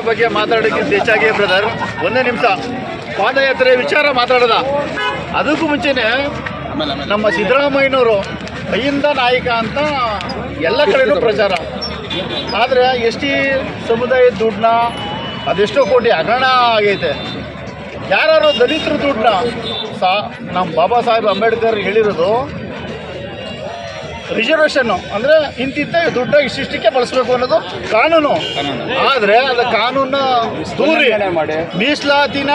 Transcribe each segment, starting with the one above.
ಬಗ್ಗೆ ಮಾತಾಡೋಕ್ಕಿಂತ ಹೆಚ್ಚಾಗಿ ಬ್ರದರ್ ಒಂದೇ ನಿಮಿಷ ಪಾದಯಾತ್ರೆ ವಿಚಾರ ಮಾತಾಡೋದ. ಅದಕ್ಕೂ ಮುಂಚೆನೆ ನಮ್ಮ ಸಿದ್ದರಾಮಯ್ಯನವರು ಕೈಯಿಂದ ನಾಯಕ ಅಂತ ಎಲ್ಲ ಕಡೆಯೂ ಪ್ರಚಾರ. ಆದರೆ ಎಸ್ ಟಿ ಸಮುದಾಯದ ದುಡ್ಡನ್ನ ಅದೆಷ್ಟೋ ಕೋಟಿ ಹಗರಣ ಆಗೈತೆ. ಯಾರು ದಲಿತರ ದುಡ್ಡನ್ನ ನಮ್ಮ ಬಾಬಾ ಸಾಹೇಬ್ ಅಂಬೇಡ್ಕರ್ ಹೇಳಿರೋದು ರಿಸರ್ವೇಷನ್ನು ಅಂದರೆ ಇಂತಿಂತ ದುಡ್ಡ ಇಷ್ಟಿಷ್ಟಕ್ಕೆ ಬಳಸಬೇಕು ಅನ್ನೋದು ಕಾನೂನು. ಆದರೆ ಅದು ಕಾನೂನ ದೂರಿ ಮೀಸಲಾತಿನ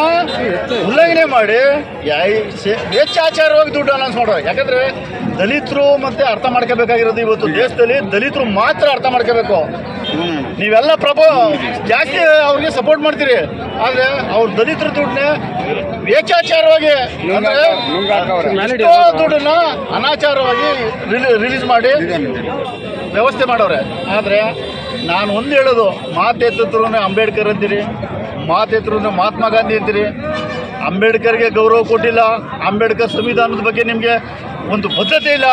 ಉಲ್ಲಂಘನೆ ಮಾಡಿ ಹೆಚ್ಚಾಚಾರವಾಗಿ ದುಡ್ಡು ಅನೌನ್ಸ್ ಮಾಡೋರು. ಯಾಕಂದರೆ ದಲಿತರು ಮತ್ತೆ ಅರ್ಥ ಮಾಡ್ಕೋಬೇಕಾಗಿರೋದು ಇವತ್ತು ದೇಶದಲ್ಲಿ ದಲಿತರು ಮಾತ್ರ ಅರ್ಥ ಮಾಡ್ಕೋಬೇಕು. ನೀವೆಲ್ಲ ಜಾಸ್ತಿ ಅವ್ರಿಗೆ ಸಪೋರ್ಟ್ ಮಾಡ್ತೀರಿ, ಆದರೆ ಅವ್ರ ದಲಿತರ ದುಡ್ಡನ್ನೇ ವೇಚಾಚಾರವಾಗಿ ದುಡ್ಡನ್ನ ಅನಾಚಾರವಾಗಿ ರಿಲೀಸ್ ಮಾಡಿ ವ್ಯವಸ್ಥೆ ಮಾಡವ್ರೆ. ಆದರೆ ನಾನು ಒಂದು ಹೇಳೋದು, ಮಾತೆತ್ತಿದ್ರು ಅಂಬೇಡ್ಕರ್ ಅಂತೀರಿ, ಮಾತೆತ್ತಿದ್ರು ಮಹಾತ್ಮ ಗಾಂಧಿ ಅಂತೀರಿ. ಅಂಬೇಡ್ಕರ್ಗೆ ಗೌರವ ಕೊಟ್ಟಿಲ್ಲ, ಅಂಬೇಡ್ಕರ್ ಸಂವಿಧಾನದ ಬಗ್ಗೆ ನಿಮಗೆ ಒಂದು ಬದ್ಧತೆ ಇಲ್ಲ.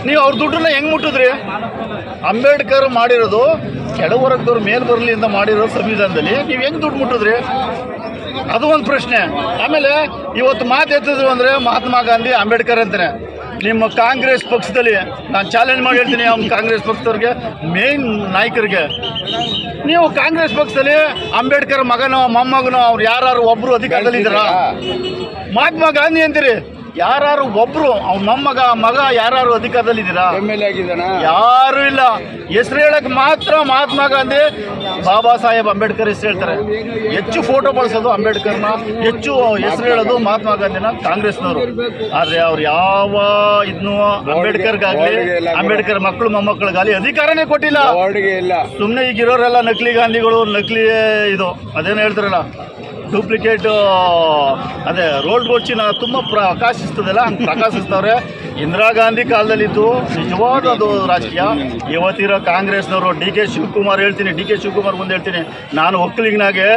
ನೀವು ಅವ್ರ ದುಡ್ಡನ್ನ ಹೆಂಗೆ ಮುಟ್ಟಿದ್ರಿ? ಅಂಬೇಡ್ಕರ್ ಮಾಡಿರೋದು ಕೆಳವರ್ಗದವ್ರು ಮೇಲ್ ಬರಲಿ ಅಂತ ಮಾಡಿರೋ ಸಂವಿಧಾನದಲ್ಲಿ ನೀವು ಹೆಂಗೆ ದುಡ್ಡು ಮುಟ್ಟಿದ್ರಿ? ಅದು ಒಂದು ಪ್ರಶ್ನೆ. ಆಮೇಲೆ ಇವತ್ತು ಮಾತೆತ್ತಿದ್ರು ಅಂದರೆ ಮಹಾತ್ಮ ಗಾಂಧಿ ಅಂಬೇಡ್ಕರ್ ಅಂತಾನೆ. ನಿಮ್ಮ ಕಾಂಗ್ರೆಸ್ ಪಕ್ಷದಲ್ಲಿ ನಾನು ಚಾಲೆಂಜ್ ಮಾಡಿ ಹೇಳ್ತೀನಿ, ಅವ್ನು ಕಾಂಗ್ರೆಸ್ ಪಕ್ಷದವ್ರಿಗೆ ಮೇನ್ ನಾಯಕರಿಗೆ, ನೀವು ಕಾಂಗ್ರೆಸ್ ಪಕ್ಷದಲ್ಲಿ ಅಂಬೇಡ್ಕರ್ ಮಗನೋ ಮೊಮ್ಮಗನೋ ಅವ್ರು ಯಾರು ಒಬ್ಬರು ಅಧಿಕಾರದಲ್ಲಿದ್ದಾರಾ? ಮಹಾತ್ಮ ಗಾಂಧಿ ಅಂತೀರಿ, ಯಾರು ಒಬ್ರು ಅವ್ನ ಮಗ ಯಾರು ಅಧಿಕಾರದಲ್ಲಿದ್ದೀರಾ? ಯಾರು ಇಲ್ಲ. ಹೆಸರು ಹೇಳಕ್ ಮಾತ್ರ ಮಹಾತ್ಮ ಗಾಂಧಿ, ಬಾಬಾ ಸಾಹೇಬ್ ಅಂಬೇಡ್ಕರ್ ಹೆಸರು ಹೇಳ್ತಾರೆ. ಹೆಚ್ಚು ಫೋಟೋ ಬಳಸೋದು ಅಂಬೇಡ್ಕರ್ನ, ಹೆಚ್ಚು ಹೆಸರು ಹೇಳೋದು ಮಹಾತ್ಮ ಗಾಂಧಿನ ಕಾಂಗ್ರೆಸ್ನವರು. ಆದರೆ ಅವ್ರು ಯಾವ ಇದನ್ನು ಅಂಬೇಡ್ಕರ್ಗಾಗಲಿ ಅಂಬೇಡ್ಕರ್ ಮಕ್ಕಳು ಮೊಮ್ಮಕ್ಕಳಿಗಾಗಲಿ ಅಧಿಕಾರನೇ ಕೊಟ್ಟಿಲ್ಲ. ಸುಮ್ಮನೆ ಈಗಿರೋರೆಲ್ಲ ನಕಲಿ ಗಾಂಧಿಗಳು, ನಕಲಿ ಇದು ಅದೇನು ಹೇಳ್ತಾರಲ್ಲ ಡೂಪ್ಲಿಕೇಟ್, ಅದೇ ರೋಲ್ಡ್ ಗೋಲ್ಚಿನ ತುಂಬ ಪ್ರಕಾಶಿಸ್ತದಲ್ಲ, ಹಂಗೆ ಪ್ರಕಾಶಿಸ್ತವ್ರೆ. ಇಂದಿರಾ ಗಾಂಧಿ ಕಾಲದಲ್ಲಿದ್ದು ನಿಜವಾದ ಅದು ರಾಜಕೀಯ. ಇವತ್ತಿರೋ ಕಾಂಗ್ರೆಸ್ನವರು ಡಿ ಕೆ ಶಿವಕುಮಾರ್ ಮುಂದೆ ಹೇಳ್ತೀನಿ, ನಾನು ಒಕ್ಕಲಿಗನಾಗೆ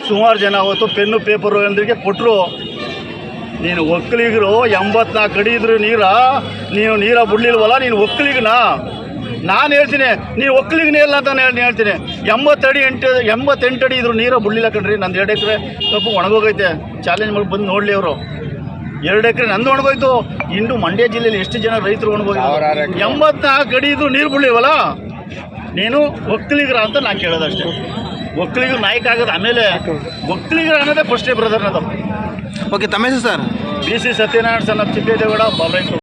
ಸುಮಾರು ಜನ ಅವತ್ತು ಪೆನ್ನು ಪೇಪರು ಎಂದ್ರಿಗೆ ಕೊಟ್ಟರು. ನೀನು ಒಕ್ಕಲಿಗರು 84 ಅಡಿ ಇದ್ರು ನೀನು ನೀರ ಬಿಡ್ಲಿಲ್ವಲ್ಲ, ನೀನು ಒಕ್ಕಲಿಗನ? ನಾನು ಹೇಳ್ತೀನಿ, ನೀವು ಒಕ್ಕಲಿಗನೇ ಇಲ್ಲ ಅಂತ ಹೇಳ್ತೀನಿ. 88 ಅಡಿ ಇದ್ರು ನೀರು ಬಿಡಲಿಲ್ಲ ಕಣ್ರಿ. ನಂದು 2 ಎಕರೆ ಕಬ್ಬು ಒಣಗೋಗೈತೆ. ಚಾಲೆಂಜ್ ಮಾಡಿ ಬಂದು ನೋಡಲಿ ಅವರು. 2 ಎಕರೆ ನಂದು ಒಣಗೋಯ್ತು. ಇನ್ನು ಮಂಡ್ಯ ಜಿಲ್ಲೆಯಲ್ಲಿ ಎಷ್ಟು ಜನ ರೈತರು ಒಣಗೋಗಿದ್ರು? 84 ಅಡಿ ಇದ್ರು ನೀರು ಬಿಡಲಿವಲ್ಲ, ನೀನು ಒಕ್ಕಲಿಗರ ಅಂತ ನಾನು ಕೇಳೋದಷ್ಟೇ. ಒಕ್ಕಲಿಗರು ನಾಯಕ ಆಗೋದು ಆಮೇಲೆ, ಒಕ್ಕಲಿಗರ ಅನ್ನೋದೇ ಫಸ್ಟೇ ಬ್ರದರ್. ಅದು ಓಕೆ. ತಮ್ಮ ಹೆಸರು ಸರ್? BC ಸತ್ಯನಾರಾಯಣ ಸಣ್ಣ ಚಿಕ್ಕೇಗೌಡ ಬಾಬ್ರಾಯ್.